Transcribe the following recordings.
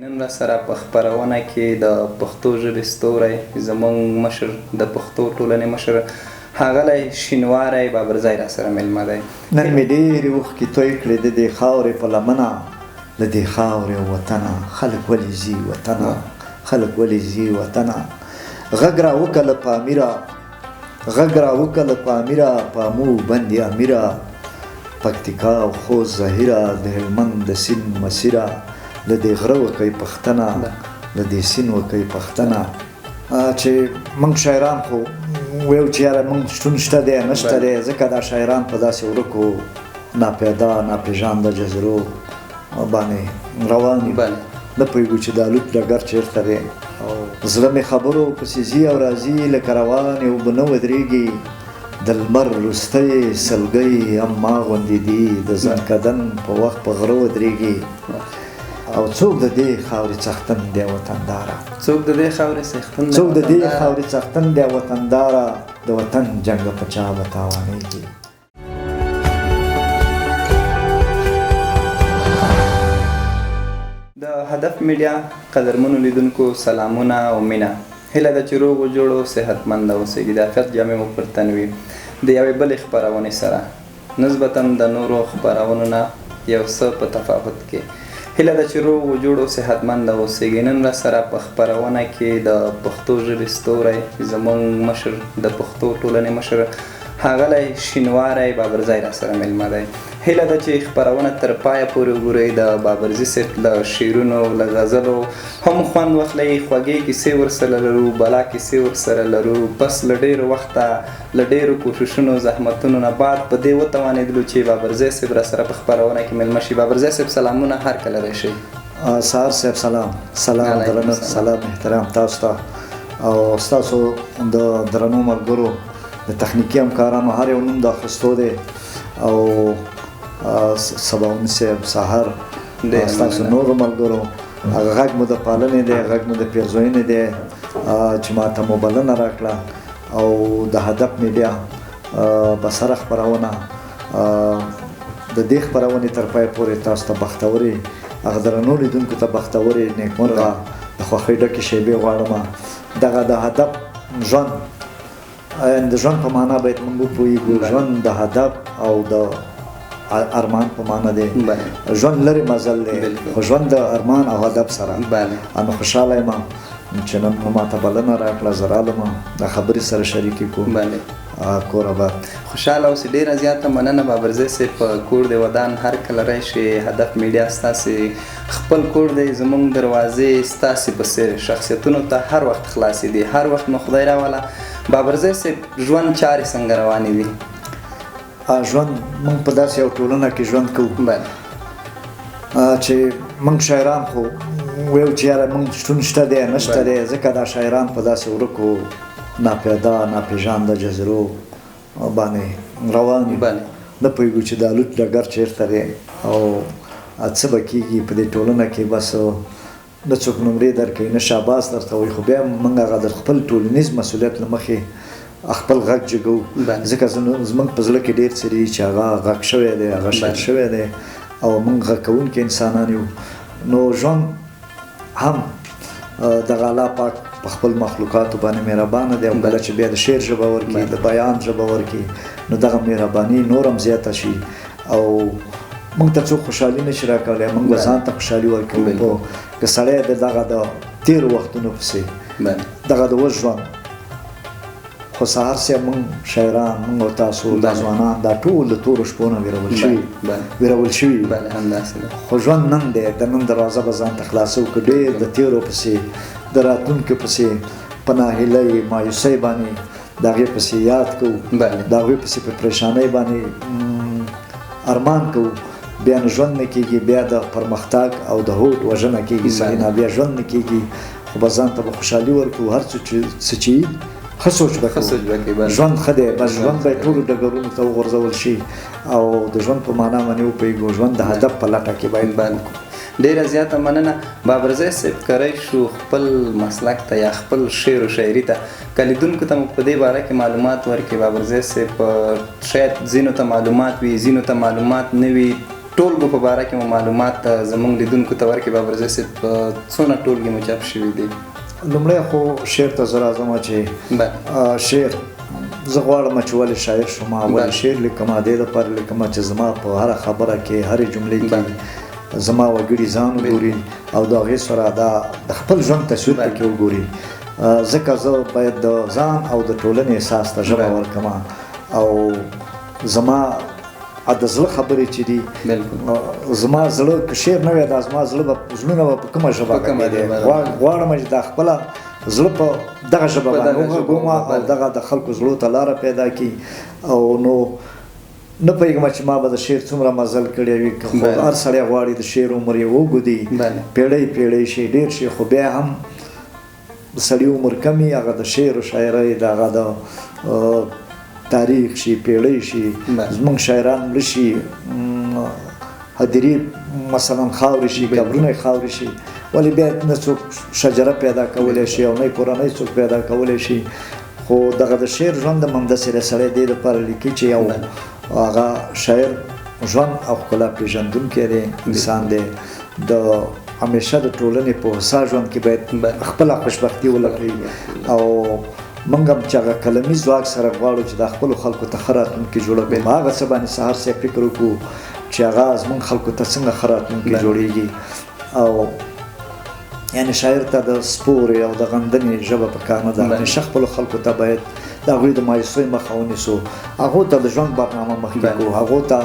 نن را سره په خپرونه کې د پښتو ژبې ستوری زموږ مشر د پښتو ټولنې مشر ښاغلی شینواری بابرزی را سره مېلمه دی. نن مې ډېرې اوښکې توی کړې د دې خاورې په لمنه، له دې خاورې وطنه خلک ولې ځي وطنه، خلک ولې ځي وطنه. غږ را وکړه له پامیره، غږ را وکړه له پامیره، پامو بند امیره، پکتیکا او خوست ظاهره، د هلمند د سیند مسیره، له دې غره وکئ پښتنه، له دې سیند وکئ پښتنه. چې موږ شاعران خو ویو چې یاره موږ شتون شته دی نشته دی، ځکه دا شاعران په داسې ورکو ناپیدا ناپېژانده جزیرو باندې روان دي، نه پوهېږو چې دا لوټ ډګر چېرته دی. زړه مې خبرو پسې ځي او راځي لکه روانې اوبه نه ودرېږي، د لمر وروستی سلګۍ هم ما غوندې دي، د زنکدن په وخت په غره ودرېږي. او څوک د دې خاورې څښتن دی وطنداره، څوک د دې خاورې څښتن دی، څوک د دې خاورې څښتن دی وطنداره، د وطن جنګ په چا به تاوانېږي. د هدف میډیا قدرمنو لیدونکو سلامونه او مینه. هیله ده چې روغ و جوړ او صحتمنده اوسئ. د عافیت جامې مو پر تن وي. د یوې بلې خپرونې سره نسبتا د نورو خپرونو نه یو څه په تفاوت کې هیله ده چې روغ و جوړ او صحتمنده اوسئ. نن را سره په خپرونه کې د پښتو ژبې ستوری زموږ مشر د پښتو ټولنې مشر ښاغلی شینواری بابرزی را سره مېلمه دی. هیله ده چې خپرونه تر پایه پورې وګورئ. د بابرزي صاحب له شعرونو له غزلو هم خوند واخلئ. خوږې کیسې ورسره لرو، بلا کیسې ورسره لرو. پس له ډېرو وخته له ډېرو کوششونو زحمتونو نه بعد په دې وتوانېدلو چې بابرزی صاحب را سره په خپرونه کې مېلمه شي. بابرزی صاحب سلامونه، هر کله راشئ. سهار صاحب سلام، سلام درنه، سلام احترام تاسو ته او ستاسو د درنو ملګرو د تخنیکي همکارانو هر یو نوم د اخیستو دی او سباوون صاحب سهار ستاسو نورو ملګرو هغه غږ مو د پالنې دی، غږ مو د پیرزوینې دی چې ما ته مو بلنه راکړه او د هدف میډیا بسره خپرونه د دې خپرونې تر پای پورې تاسو ته بختورې هغه درنو لیدونکو ته بختورې نیکمرغه د خوښۍ ډکې شیبې غواړم. دغه د هدف ژوند د ژوند په معنا باید موږ وپوهېږو. ژوند د هدف او د ارمان په معنا دی. ژوند لرې مزل دی، خو ژوند د ارمان او هدف سره. نو خوشحاله یم چې نن مو ماته بلنه راکړه، زه رالم د خبرې سره شریکې کړو. کور آباد. خوشحاله اوسئ. ډېره زیاته مننه بابرزی صاحب. کور دی ودان هر کله راشئ. هدف میډیا ستاسې خپل کور دی. زموږ دروازې ستاسې په څېر شخصیتونو ته هر وخت خلاصې دي. هر وخت مو خدای راوله. بابرزی صاحب ژوند چارې څنګه روانې دي؟ ژوند موږ په داسې یو ټولنه کې ژوند کوو چې موږ شاعران خو ویو چې یاره موږ شتون شته دی نشته دی، ځکه دا شاعران په داسې ورکو ناپیدا ناپېژانده جزیرو باندې روان دي، نه پوهېږو چې دا لوټ ډګر چېرته دی او څه به کېږي په دې ټولنه کې. بس نه څوک نمرې درکوي نه شاباس درته وایي، خو بیا موږ هغه د خپل ټولنیز مسؤلیت له مخې خپل غږ جګو، ځکه زموږ په زړه کې ډېر څه دي چې هغه غږ شوی دی، هغه شعر شوی دی او موږ غږ کوونکي انسانان یو. نو ژوند هم دغه الله پاک په خپل مخلوقاتو باندې مهربانه دی او کله چې بیا د شعر ژبه ورکړي، د بیان ژبه ورکړي، نو دغه مهرباني نور هم زیاته شي او موږ ته څوک خوشحالي نشي راکولی، موږ به ځان ته خوشحالي ورکوو. که سړی د دغه د تېرو وختونو پسې دغه د اوس ژوند، خو سهار صاحب موږ شاعران، موږ او تاسو دا ځوانان دا ټول د تورو شپو نه ویرول شوي، خو ژوند نن دی. د نن دروازه به ځان ته خلاصو که ډېر د تېرو پسې د راتلونکو پسې په ناهیلۍ مایوسۍ باندې د هغې پسې یاد کوو، د هغوی پسې په پریشانۍ باندې ارمان کوو، بیا نه ژوند نه کېږي، بیا د پرمختګ او د هوډ وژنه کېږي، صحیح بیا ژوند نه کېږي. خو به ځان ته به خوشحالي ورکوو، هر څه چې ښه سوچ به کوو. ژوند ښه دی، بس ژوند باید ټولو ډګرونو ته وغورځول شي او د ژوند په معنا باندې وپوهېږو. ژوند د هدف په لټه کې باید بند کړو. ډېره زیاته مننه. بابرزی صاحب کری شو خپل مسلک ته یا خپل شعر و شاعري ته که لیدونکو ته مو په دې باره کې معلومات ورکړي. بابرزی صاحب شاید ځینو ته معلومات وي، ځینو ته معلومات نه وي. ټولګو په باره کې مو معلومات زموږ لیدونکو ته ورکړي بابرزی صاحب څونه ټولګي مو چاپ شوي دي؟ لومړی خو شعر ته زه راځم چې شعر زه غواړم چې ولې شاعر شوم، ولې شعر لیکم، دې دپاره لیکم چې زما په هره خبره کې هرې جملې کې زما وګړي ځان وګوري او د هغې سره د خپل ژوند تصویر پکې وګوري. ځکه زه باید د ځان او د ټولنې احساس ته ژبه ورکړم او زما د زړه خبرې چې دي زما زړه که شعر نه وی دا زما زړونه به په کومه ژبه کوي. غواړم چې دا خپله زړه په دغه ژبه باندې وغږوم او دغه د خلکو زړو ته لاره پیدا کړي. او نو نه پوهېږم چې ما به د شعر څومره مزل کړی وي. خو هر سړی غواړي د شعر عمر یې اوږدي، پیړۍ پیړۍ شي، ډېر شي، خو بیا هم د سړي عمر کم وي، هغه د شعر و شاعرۍ د هغه د تاریخ شي، پیړۍ شي، زموږ شاعران مړه شي، هدیرې مثلا خاورې شي، قبرونه یې خاورې شي، ولې بیا نه څوک شجره پیدا کولی شي او نه یې کورنۍ څوک پیدا کولی شي. خو دغه د شعر ژوند هم همداسې دی، سړی دې دپاره لیکي چې یو هغه شاعر ژوند او ښکلا پېژندونکی دی، انسان دی، د همیشه د ټولنې په هوسا ژوند کې باید خپله خوشبختي ولټوي. او موږ هم چې هغه قلمي ځواک سره غواړو چې د خپلو خلکو ته ښه راتلونکي جوړه کړو، هغه څه باندې سهار صاحب فکر وکړو چې هغه زموږ خلکو ته څنګه ښه راتلونکي جوړېږي. او یعنې شاعر ته د سپورې او د غندنې ژبه پکار نه ده، همیشه خپلو خلکو ته باید د هغوی د مایوسۍ مخه ونیسو، هغو ته د ژوند برنامه مخکې کړو، هغو ته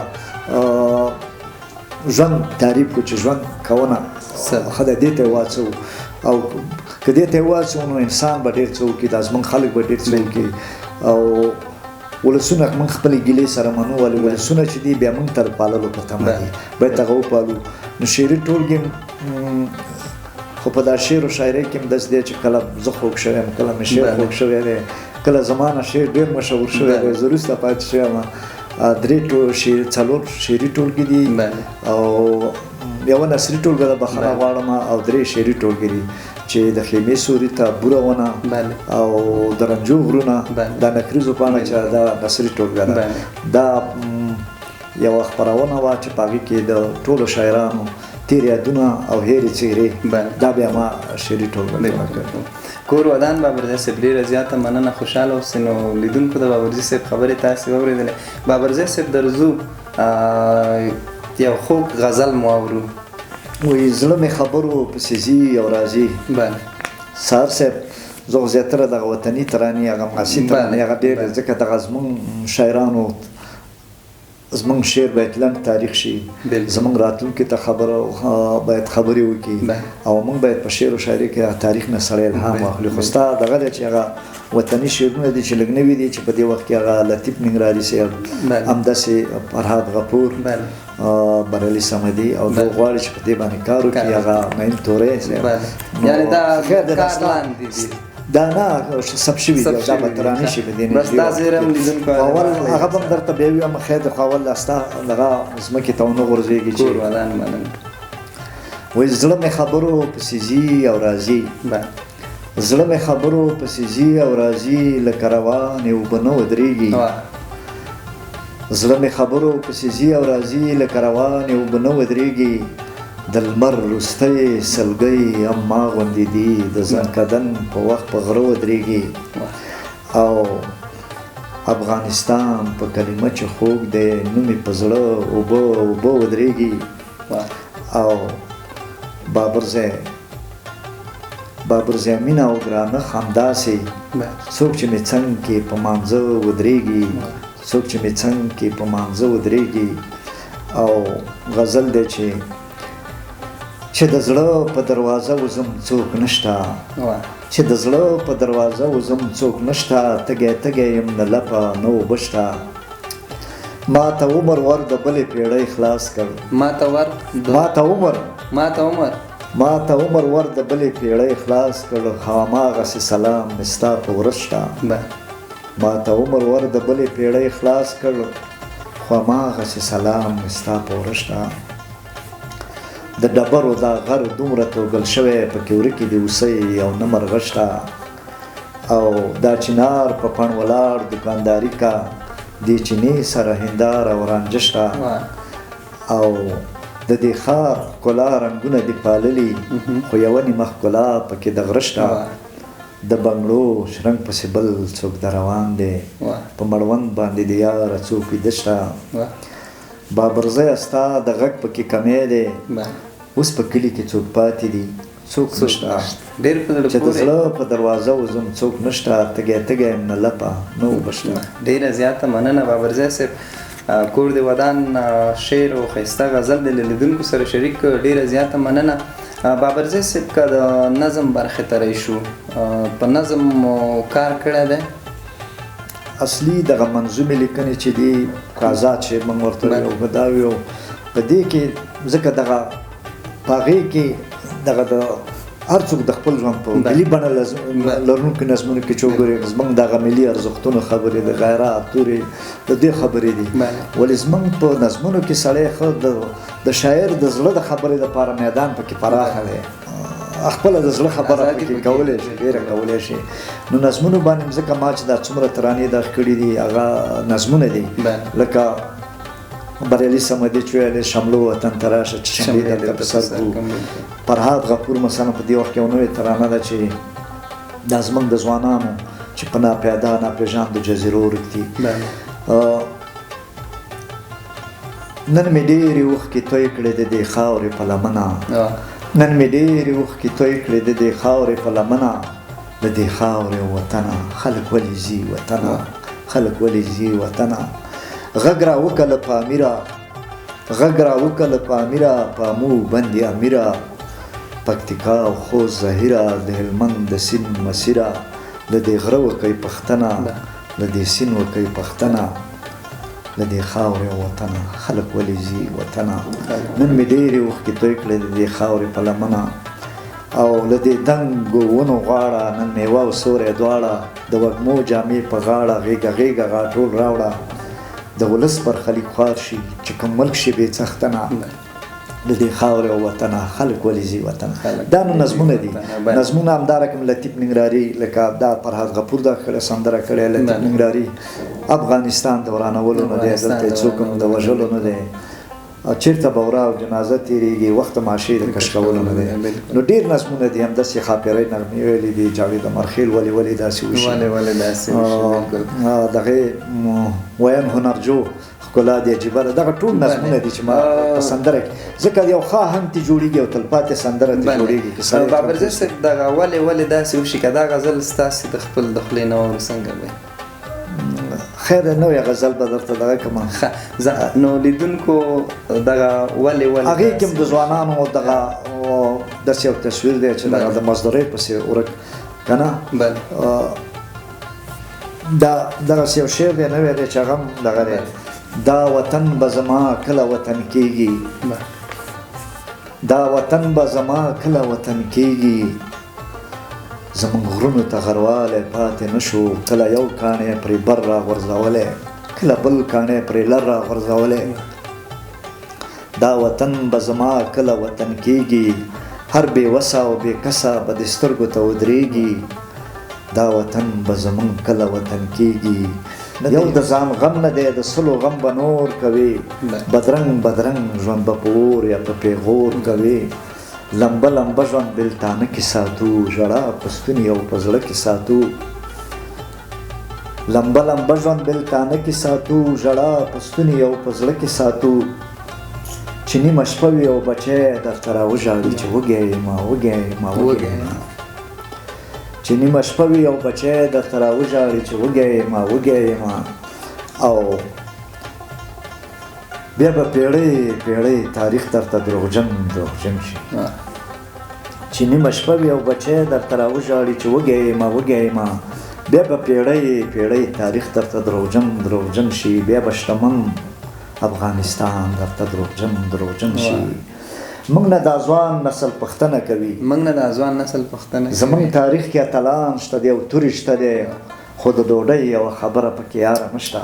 ژوند تعریف کړو چې ژوند کوونه ښه ده، دې ته یې واچوو. او که دې ته یې واچوو نو انسان به ډېر څه وکړي، دا زموږ خلک به ډېر څه وکړي. او ولسونه موږ خپلې ګیلې سره منو، ولې ولسونه چې دي بیا موږ ته د پاللو په تمه دي، باید هغه وپالو. نو شعري ټولګې خو په دا شعر و شاعرۍ کې هم داسې دی چې کله زه خوږ شوی یم، کله مې شعر خوږ شوی دی، کله زما نه شعر ډېر مشهور شوی دی، زه وروسته پاتې شوی یم. 4 شعري ټولګې دي او یوه نثري ټولګه ده، بخښنه غواړم، او 3 شعري ټولګې دي چې د خیمې سوري ته بوره ونه او د رنجو غرونه، دا نکریزو پاڼه چې دا نثري ټولګه ده. دا یوه خپرونه وه چې په هغې کې د ټولو شاعرانو تیر یادونه او هېرې څېرې، دا بیا ما شعري ټولګه کړې. کور ودان بابرزی صاحب ډېره زیاته مننه، خوشحاله اوسئ. نو لیدونکو د بابرزی صاحب خبرې تاسې واورېدلې. بابرزی صاحب درځو یو خوږ غزل مو اورو. وایي زړه مې خبرو پسې ځي او راځي. سهار صاحب زه خو زیاتره دغه وطني ترانې، هغه معاصي ترانې، هغه ډېر ځکه دغه زموږ شاعرانو زموږ شعر باید لنډ تاریخ شي، زموږ راتلونکي ته باید خبرې وکړي او موږ باید په شعر و شاعرۍ کې تاریخ نه سړی الهام واخلي. خو ستا دغه دی چې هغه وطني شعرونه دي چې لږ نوي دي، چې په دې وخت کې هغه لطیف ننګرهاري صاحب، همداسې فرهاد غفور، بریالي صمدي او دوی غواړي چې په دې باندې کار وکړي، هغه معین تورې صاحب. یعنې دا کار لاندې دي، دا نه سب شوي دي، دا به ترانې شي په دې بس دا زیرم لیدونکو اول هغه به هم درته بیا وي، هم خیر دی، خو اول ستا دغه ځمکې ته ونه غورځېږي چې وایي زړه مې خبرو پسې ځي او راځي. زړه مې خبرو پسې ځي او راځي، لکه روانې اوبه نه ودرېږي. زړه مې خبرو پسې ځي او راځي، لکه روانې اوبه نه ودرېږي. د لمر وروستی سلګۍ هم ما غوندې دي، د ځنکدن په وخت په غره ودرېږي. او افغانستان په کلمه چې خوږ دی، نوم یې په زړه اوبه اوبه ودرېږي. او بابرزی مینه او ګرانه همداسې، څوک چې مې څنګ کې په مانځه ودرېږي، څوک چې مې څنګ کې په مانځه ودرېږي. او غزل دی چې د زړه په دروازه وزم څوک نشته، چې د زړه په دروازه وزم څوک نشته، تږی تږی یم نه لپه نه اوبه شته. ما ته عمر ور د بلې پیړۍ خلاص کړ، ما ته عمر ور د بلې پیړۍ خلاص کړ، هماغسې سلام مې ستا په ورځ شته. ما ته عمر ور د بلې پیړۍ خلاص کړ، خو هماغسې سلام مې ستا په ورځ شته. د ډبرو دا غر دومره توږل شوی، پکې ورکې د اوسۍ او نه مرغه شته. او دا چنار په پڼ ولاړ دوکانداري کا، دې چینې سره هنداره او رانجه شته. او د دې ښار ښکلا رنګونه دې پاللي خو یوه نیمه ښکلا پکې د غره شته د بنګړو شرنګ پسې بل څوک د روان دی په مړوند باندې د یاره څوک ویده شته بابرزیه ستا د غږ پکې کمی دی اوس په کلي کې څوک پاتې دي څوک نشته چې د زړه په دروازه وځم څوک نشته تږی تږی یم نه لپه نه اوبه شته. ډېره زیاته مننه بابرزی صاحب. کور د ودان شعر او ښایسته غزل د لیدونکو سره شریک کړ. ډېره زیاته مننه. بابرزی صاحب که د نظم برخې ته راشو په نظم کار کړی دی؟ اصلي دغه منظومې لیکنې چې دي قاضات چې موږ ورته وایو دا ویو په دې کې ځکه دغه په هغې کې دغه د هر څوک د خپل ژوند په ملي بڼه لرونکو نظمونو کې چې وګورې زموږ دغه ملي ارزښتونو خبرې د غیرت تورې د دې خبرې دي ولې زموږ په نظمونو کې سړی ښه د شاعر د زړه د خبرې دپاره میدان پکې پراخه دی خپله د زړه خبره پکې کولی شي ډېره کولی شي نو نظمونو باندې ځکه ما چې دا څومره ترانې دا کړي دي هغه نظمونه دي لکه بریالي صمدي چې ویلې شملو وطن ته راشه چې شملې درته په سر کړو فرهاد غفور مثلا په دې وخت کې یو نوې ترانه ده چې دا زموږ د ځوانانو چې په ناپیاده ناپېژاندو جزیرو ورک دي نن مې ډېرې اوښکې توی کړې د دې خاورې په لمنه نن مې ډېرې اوښکې توی کړې د دې خاورې په لمنه د دې خاورې وطنه خلک ولې ځي وطنه خلک ولې ځي وطنه غږ راوکله په امیره غږ راوکله په امیره په مو بندې امیره پکتیکا او خوست ظاهره د هلمند د سیند مسیره د دې غره وکۍ پښتنه د دې سیند وکۍ پښتنه د دې خاورې وطنه خلک ولې ځي وطنه نن مې ډېرې اوښکې توی کړې د دې خاورې په لمنه او له دې دنګو ونو غاړه نن میوه او سوری دواړه د وږمو جامې په غاړه غېږه غېږه غاټول راوړه د ولس پر خلیق خوار شي چې کوم ملک شي بې څښتنه د دې خاورې او وطنه خلک ولې ځي وطنه دا نو نظمونه دي نظمونه همدا رقم لطیف ننګرهاري لکه دا فرهاد غفور دا کړې سندره کړې لطیف ننګرهاري افغانستان د ورانولو نه دی دلته څوک هم د وژلو نه دی چېرته به ورا او جنازه تېرېږي وخت ماشې د کش کولو نه دی نو ډېر نظمونه دي همداسې خاپیرۍ نغمې ویلي دي جاوید مرخیل ولې داسې وشي دغې ویان هنرجو ښکلا دی عجیبه ده دغه ټول نظمونه دي چې ما په سندره کې ځکه یو ښه هم تې جوړېږي او تلپاتې سندره تې جوړېږي بابرزی صاحب دغه ولې داسې وشي که دا غزل ستاسې د خپل د خولې نه واورو څنګه به خیر نوې غزل به درته دغه کړم نو لیدونکو دغه ولې هغې کې هم د ځوانانو دغه داسې یو تصویر دی چې دغه د مزدورۍ پسې ورک که نه دغسې یو شعر دی نوی دی چې هغه هم دغه دی دا وطن به زما کله وطن کېږي دا وطن به زما کله وطن کېږي زمونږ غرونو ته غروالی پاتې نه شو کله یو کاڼی پرې بر را غورځولی کله بل کاڼی پرې لر را غورځولی دا وطن به زما کله وطن کېږي هر بې وسه او بې کسه به د سترګو ته ودرېږي دا وطن به زمونږ کله وطن کېږي یو د ځان غم نه دی د سلو غم به نور کوي بدرنګ ژوند به په اور یا په پیغور کوي لمبه لمبه ژوند بېلتانه کې ساتو ژړا په ستوني او په زړه کې ساتو لمبه لمبه ژوند بېلتانه کې ساتو ژړا په ستوني او په زړه کې ساتو چې نیمه شپه وي او بچی درته راوژاړي چې وږی یم چې نیمه شپه وي او بچی درته راوژاړي چې وږی یم او بیا به پیړۍ تاریخ درته دروغجن شي چې نیمه شپه وي او بچی درته راوژاړي چې وږی یم بیا به پیړۍ تاریخ درته دروغجن شي بیا به شتمن افغانستان درته دروغجن شي موږ نه دا ځوان نسل پوښتنه کوي زموږ تاریخ کې اتلان شته دی او تورې شته دی خو د ډوډۍ یوه خبره پکې یاره نشته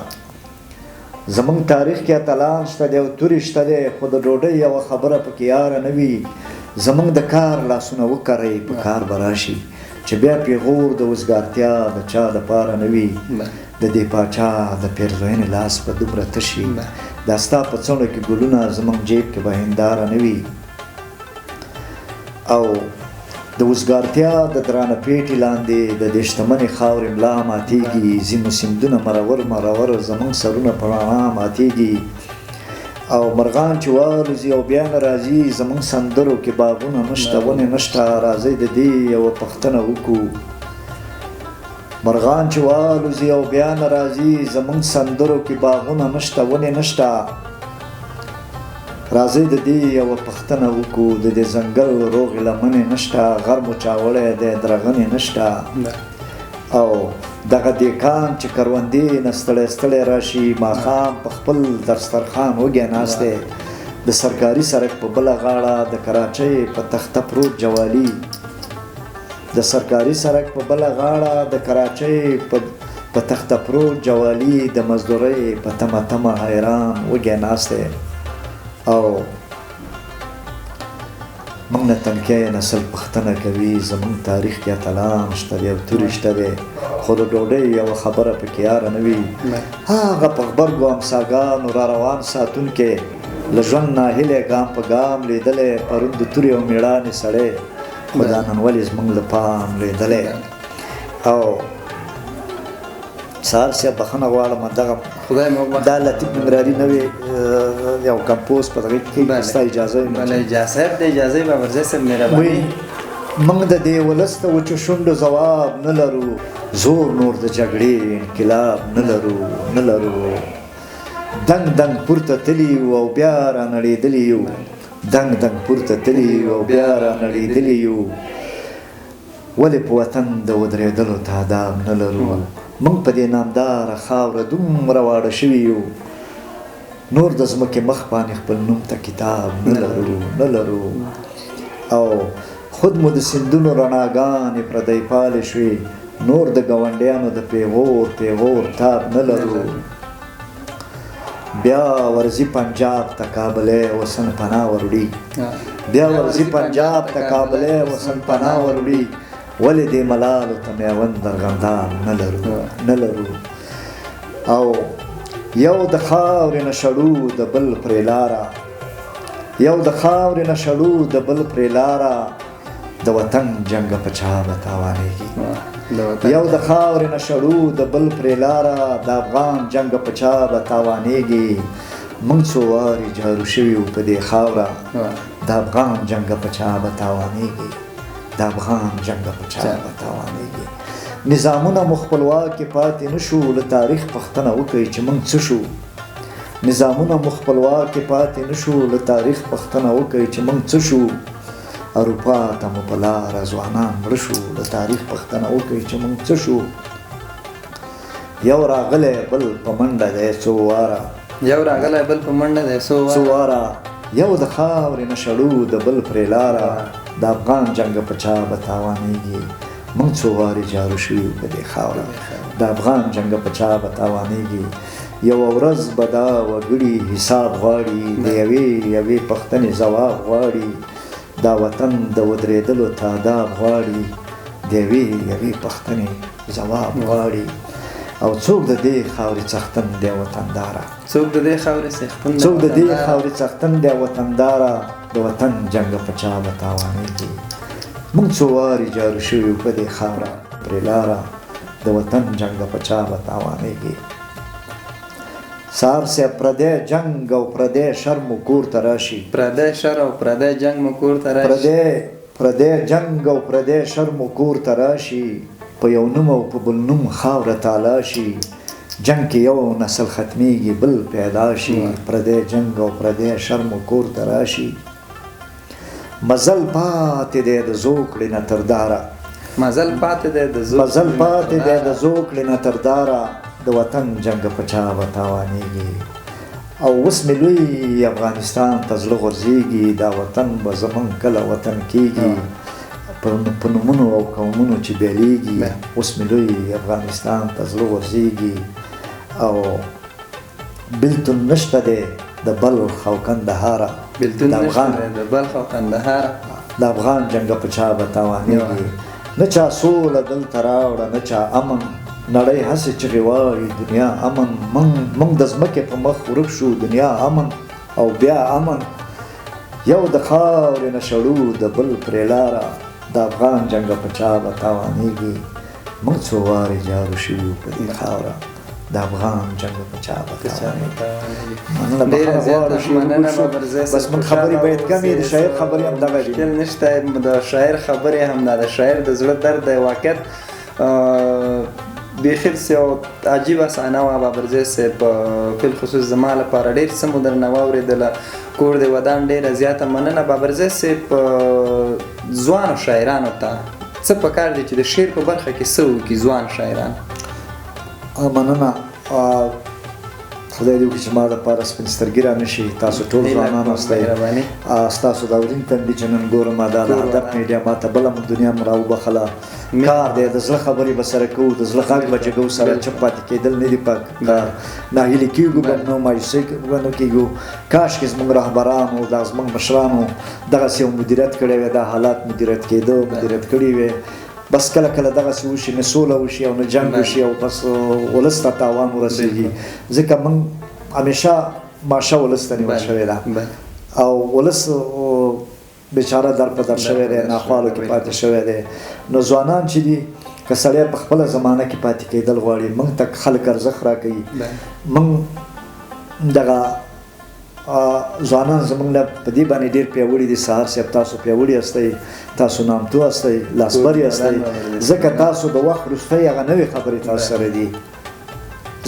زموږ تاریخ کې اتلان شته دی او تورې شته دی خو د ډوډۍ یوه خبره پکې یاره نه وي زموږ د کار لاسونه وکرئ په کار به راشي چې بیا پیغور د وزګارتیا د چا دپاره نه وي د دې پاچا د پیرزوینې لاس به دومره تشي دا ستا په څڼو کې ګلونه زموږ جیب کې به هنداره نه وي او د وزګارتیا د درانه پیټې لاندې د دې شتمنې خاورې ملا ماتېږي ځینو سیندونه مرور مرور زموږ سرونه په رڼا ماتېږي او مرغان چې والوځي او بیا نه راځي زموږ سندرو کې باغونه نشته ونې نشته راځئ د دې یوه پوښتنه وکړو مرغان چې والوځي او بیا نه راځي زموږ سندرو کې باغونه نشته ونې نشته راځئ د دې یوه پوښتنه وکړو د دې ځنګل روغې لمنې نشته غر مو چاوړی دی درغنې نشته او دغه دیکان چې کروندې نه ستړی ستړی راشي ماښام په خپل دسترخوان وږی ناست دی د سرکاري سړک په بله غاړه د کراچۍ په تخته پروت جوالي د سرکاري سړک په بله غاړه د کراچۍ په تخته پروت جوالي د مزدورۍ په تمه تمه حیران وږی ناست دی او موږ نه تنکۍ نسل پوښتنه کوي زموږ تاریخ کې اتلان شته دی او توري شته دی خو د ډوډۍ یوه خبره پکې یاره نه وي هغه په غبرګو امساګانو را روان ساتونکی له ژوند ناهیلی ګام په ګام لیدلی پرون د تورې او مېړانې سړی خو دا نن ولې زموږ له پام لیدلی او سهار صاحب بخښنه غواړم دغه دا لطیف ننګرهاري نوې یو کمپوز په دغه کې ستا اجازه وي بله اجازه د اجازه به ورځی صاحب مهرباني موږ د دې ولس د وچو شونډو ځواب نه لرو زور نور د جګړې انقلاب نه لرو دنګ دنګ پورته تلي یو او بیا رانړېدلي یو دنګ دنګ پورته تلي یو او بیا رانړېدلي یو ولې په وطن د ودرېدلو تعداد نه لرو موږ په دې نامداره خاوره دومره واړه شوي یو نور د ځمکې مخ باندې خپل نوم ته کتاب نه لرو او خود مو د سیندونو رڼاګانې پردی پالې شوې نور د ګاونډیانو د پیغور تاب نه لرو بیا ورځي پنجاب ته کابلی وسن پناه وروړي بیا ورځي پنجاب ته کابلی وسن پناه وروړي ولې دې ملالو ته میوند درغندان نه لرو او یو د خاورې نه شړو د بل پرې لاره یو د خاورې نه شړو د بل پرې لاره د وطن جنګ په چا به تاوانېږي یو د خاورې نه شړو د بل پرې لاره د افغان جنګ په چا به تاوانېږي موږ څو وارې جارو شوي وو په دې خاوره د افغان جنګ په چا به تاوانېږي د افغان جنګ په چا به تاوانېږي نظامونه مو خپلواکې پاتې نه شو له تاریخ پوښتنه وکړئ چې موږ څه شو نظامونه مو خپلواکې پاتې نه شو له تاریخ پوښتنه وکړئ چې موږ څه شو اروپا ته مو په لاره ځوانان مړه شو له تاریخ پوښتنه وکړئ چې موږ څه شو یو راغلی بل په منډه دی څو واره یو د خاورې نه شړو د بل پرې لاره د افغان جنګ په چا به تاوانېږي موږ څو وارې جارو شوي په دې خاوره د افغان جنګ په چا به تاوانېږي یوه ورځ به دا وګړي حساب غواړي د یوې پوښتنې ځواب غواړي دا وطن د ودرېدلو تاداب غواړي د یوې پوښتنې ځواب غواړي او څوک د دې خاورې څښتن دی وطنداره څوک د دې خاورې څښتن دی وطنداره د وطن جنګ په چا به تاوانېږي موږ څو وارې جارو شوي په دې خاوره پرې لاره د وطن جنګ په چا به تاوانېږي سهار صاحب پردی جنګ او پردی شر مو کور ته راشي پردی جنګ او پردی شر مو کور ته راشي په یو نوم او په بل نوم خاوره تالا شي جنګ کې یو نسل ختمیږي بل پیدا شي پردی جنګ او پردی شر مو کور ته راشي مزل پاتې دی د زوکړې نه تر داره د وطن جنګ په چا به تاوانېږي او اوس مې لوی افغانستان ته زړه غورځېږي دا وطن به زموږ کله وطن کېږي په نومونو او قومونو چې بیلیږي اوس مې لوی افغانستان ته زړه غورځېږي او بلتون نشته دی د بلخ او کندهاره د افغان جنګ په چا به تاوانېږي نه چا سوله دلته راوړه نه چا امن نړۍ هسې چغې وایي دنیا امن موږ د ځمکې په مخ ورک شو دنیا امن او بیا امن یو د خاورې نه شړو د بل پرې لاره د افغان جنګ په چا به تاوانېږي موږ څو وارې جارو شوي په دې خاوره د افغان جنګ په چا به تاوانېږي بس موږ خبرې باید کمې د شاعر خبرې هم دغه دي مشکل نشته د شاعر خبرې هم دا د شاعر د زړه درد دی واقعیت بیخي یو عجیبه صحنه وه بابرزی صاحب بالخصوص زما لپاره ډېر څه مو درنه واورېدله کور د ودان ډېره زیاته مننه بابرزی صاحب ځوانو شاعرانو ته څه پکار دی چې د شعر په برخه کې څه وکړي ځوان شاعران مننه خدای دې وکړي چې ما دپاره سپین سترګي رانشي تاسو ټول ځوانان اوسئ ستاسو د اورین تندي چې نن ګورم دا د هدف میډیا ما ته بله دنیا م راوبخله کار دی د زړه خبرې به سره کوو د زړه غږ به جګو سره چپ پاتې کېدل نه دي کار ناهیلي کېږو به نو مایوسۍ به نه کېږو کاشکې زموږ رهبرانو دا زموږ مشرانو دغسې یو مدیریت کړی وی دا حالات مدیریت کېده مدیریت کړي وی بس کله کله دغسې وشي نه سوله وشي او نه جنګ وشي او بس ولس ته تاوان ورسېږي ځکه موږ همیشه ماشه ولس ته نیول شوې ده او ولس بیچاره در په در شوی دی ناخوالو کې پاتې شوی دی نو ځوانان چې دي که سړی په خپله زمانه کې پاتې کېدل غواړي موږ ته خلک ارزښت راکوي موږ دغه ځوانان زموږ نه په دې باندې ډېر پیاوړي دي سهار صاحب تاسو پیاوړي یاستئ تاسو نامتو یاستئ لاسبر یاستئ ځکه تاسو د وخت وروستی هغه نوې خبرې تاسو سره دي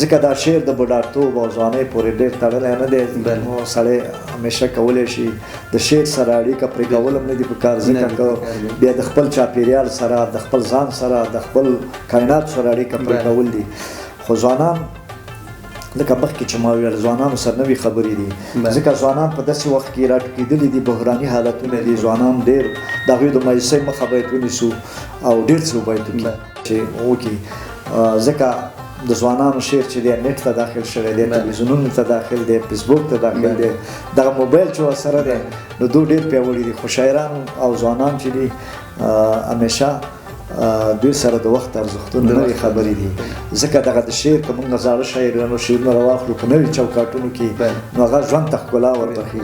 ځکه دا شعر د بوډاتوب او ځوانۍ پورې ډېر تړلی نه دی نو سړی همیشه کولی شي د شعر سره اړیکه پرې کول هم نه دي پکار ځکه که بیا د خپل چاپېریال سره د خپل ځان سره د خپل کائنات سره اړیکه پرې کول دي خو ځوانان لکه مخکې چې ما وویل ځوانانو سره نوې خبرې دي ځکه ځوانان په داسې وخت کې راټوکېدلي دي بحراني حالتونه دي ځوانان ډېر د هغوی د مایوسۍ مخه باید ونیسو او ډېر څه باید وکړي چې وکړي ځکه د ځوانانو شعر چې دی نیټ ته داخل شوی دی تلویزیونونو ته داخل دی فیسبوک ته داخل دی دغه موبایل چې ورسره دی نو دوی ډېر پیاوړي دي خو شاعران او ځوانان چې دي همیشه دوی سره د وخت ارزښتونه نوې خبرې دي ځکه دغه د شعر که موږ زاړه شاعرانو شعرونه راواخلو په نوي چوکاټونو کې نو هغه ژوند ته ښکلا وربخي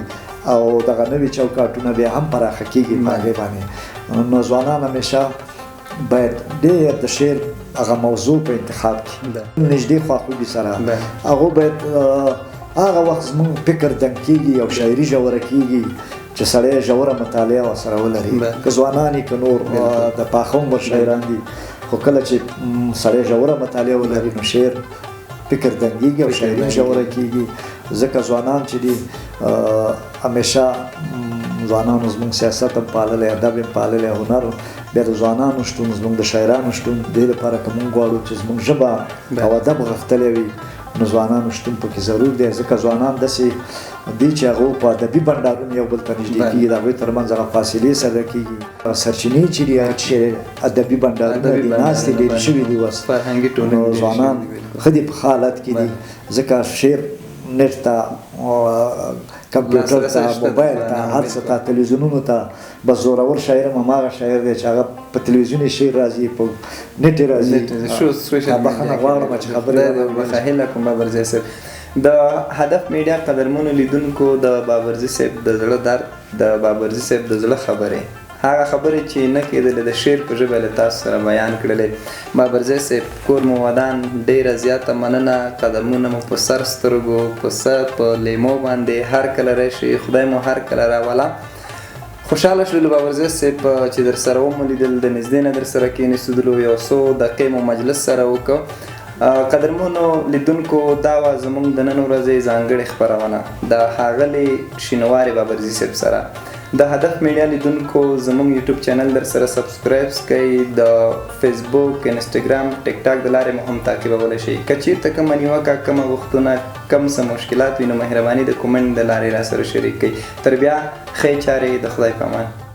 او دغه نوي چوکاټونه بیا هم پراخه کېږي په هغې باندې نو ځوانان همیشه باید ډېر د شعر هغه موضوع په انتخاب کې نږدې خواخوږي سره هغو باید هغه وخت زموږ فکر دنګ کېږي او شاعري ژوره کېږي چې سړی ژوره مطالعه ورسره ولري که ځوانان یې که نور د پاخه عمر شاعران دي خو کله چې سړی ژوره مطالعه ولري نو شعر فکر دنګېږي او شاعري ژوره کېږي ځکه ځوانان چې دي همیشه ځوانانو زموږ سیاست هم پاللی ادب هم پاللی هنر بیا د ځوانانو شتون زموږ د شاعرانو شتون دې لپاره که موږ غواړو چې زموږ ژبه او ادب غښتلی وي نو ځوانانو شتون پکې ضرور دی ځکه ځوانان داسې دي چې هغو په ادبي بنډارونو یو بل ته نږدې کېږي د هغوی ترمنځ هغه فاصلې سره کېږي سرچینې چې دي چې ادبي بنډارونه دي ناستې ډېرې شوي دي اوس نو ځوانان ښه دي په ښه حالت کې دي ځکه شعر نیټ ته کمپیوټر ته موبایل ته هر څه ته تلویزیونونو ته بس زورور شاعر هم هماغه شاعر دی چې هغه په تلویزیون یې شعر راځي په نیټ یې راځي بخښنه غواړم چې خبرې بخښنه کوم بابرزی صاحب د هدف میډیا قدرمنو لیدونکو د بابرزی صاحب د زړه درد د بابرزی صاحب د زړه خبرې هغه خبرې چې نه کېدلې د شعر په ژبه له تاسو سره بیان کړلې بابرزی صاحب کور مو ودان ډېره زیاته مننه قدمونه مو په سر سترګو په سر په لیمو باندې هر کله راشي خدای مو هر کله راوله خوشحاله شولو بابرزی صاحب چې در سره ومو لیدل د نږدې نه در سره کېنېستدلو یو څو دقیقې مو مجلس سره وکړو قدرمنو لیدونکو دا وه زموږ د نن ورځې ځانګړې خپرونه د ښاغلي شینواري بابرزي صاحب سره د هدف میډیا لیدونکو زموږ یوټیوب چینل در سره سبسکرایب کړئ د فیسبوک انسټاګرام ټیک ټاک د لارې مو هم تعقیبولی شئ که چېرته کومه نیوکه کومه غوښتنه کم څه مشکلات وي نو مهرباني د کومنټ د لارې را سره شریک کړئ تر بیا ښې چارې د خدای په امان